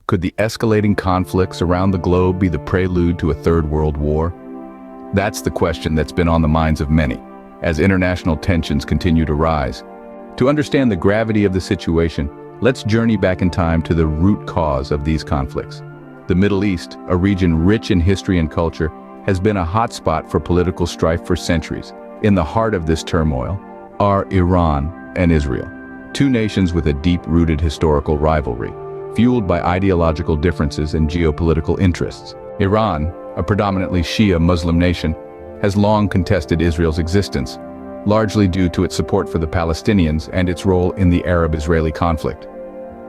Could the escalating conflicts around the globe be the prelude to a third world war? That's the question that's been on the minds of many, as international tensions continue to rise. To understand the gravity of the situation, let's journey back in time to the root cause of these conflicts. The Middle East, a region rich in history and culture, has been a hotspot for political strife for centuries. In the heart of this turmoil are Iran and Israel, two nations with a deep-rooted historical rivalry, fueled by ideological differences and geopolitical interests. Iran, a predominantly Shia Muslim nation, has long contested Israel's existence, largely due to its support for the Palestinians and its role in the Arab-Israeli conflict.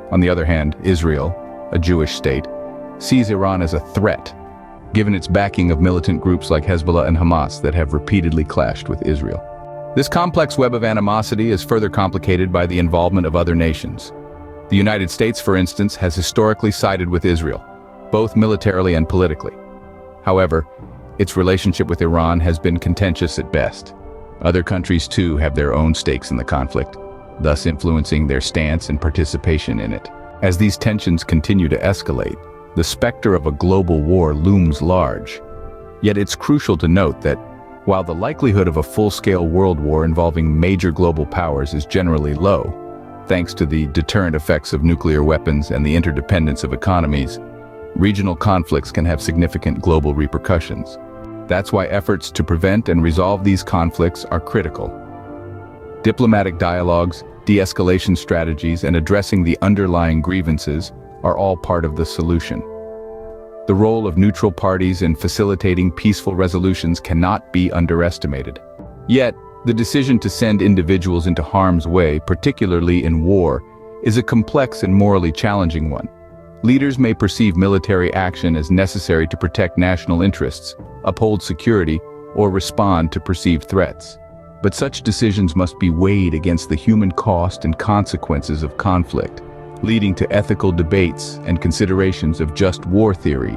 On the other hand, Israel, a Jewish state, sees Iran as a threat, given its backing of militant groups like Hezbollah and Hamas that have repeatedly clashed with Israel. This complex web of animosity is further complicated by the involvement of other nations. The United States, for instance, has historically sided with Israel, both militarily and politically. However, its relationship with Iran has been contentious at best. Other countries, too, have their own stakes in the conflict, thus influencing their stance and participation in it. As these tensions continue to escalate, the specter of a global war looms large. Yet it's crucial to note that, while the likelihood of a full-scale world war involving major global powers is generally low, thanks to the deterrent effects of nuclear weapons and the interdependence of economies, regional conflicts can have significant global repercussions. That's why efforts to prevent and resolve these conflicts are critical. Diplomatic dialogues, de-escalation strategies, and addressing the underlying grievances are all part of the solution. The role of neutral parties in facilitating peaceful resolutions cannot be underestimated. Yet, the decision to send individuals into harm's way, particularly in war, is a complex and morally challenging one. Leaders may perceive military action as necessary to protect national interests, uphold security, or respond to perceived threats. But such decisions must be weighed against the human cost and consequences of conflict, leading to ethical debates and considerations of just war theory.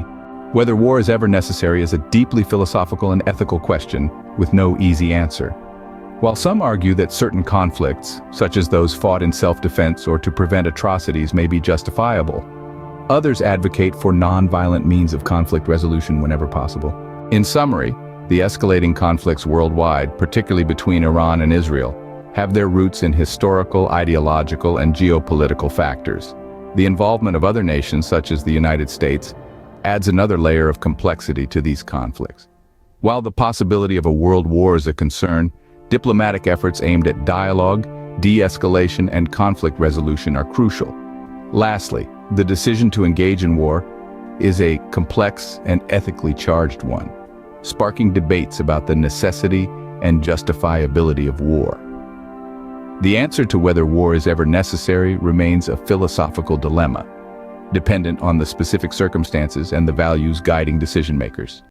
Whether war is ever necessary is a deeply philosophical and ethical question with no easy answer. While some argue that certain conflicts, such as those fought in self-defense or to prevent atrocities, may be justifiable, others advocate for non-violent means of conflict resolution whenever possible. In summary, the escalating conflicts worldwide, particularly between Iran and Israel, have their roots in historical, ideological, and geopolitical factors. The involvement of other nations, such as the United States, adds another layer of complexity to these conflicts. While the possibility of a world war is a concern, diplomatic efforts aimed at dialogue, de-escalation, and conflict resolution are crucial. Lastly, the decision to engage in war is a complex and ethically charged one, sparking debates about the necessity and justifiability of war. The answer to whether war is ever necessary remains a philosophical dilemma, dependent on the specific circumstances and the values guiding decision-makers.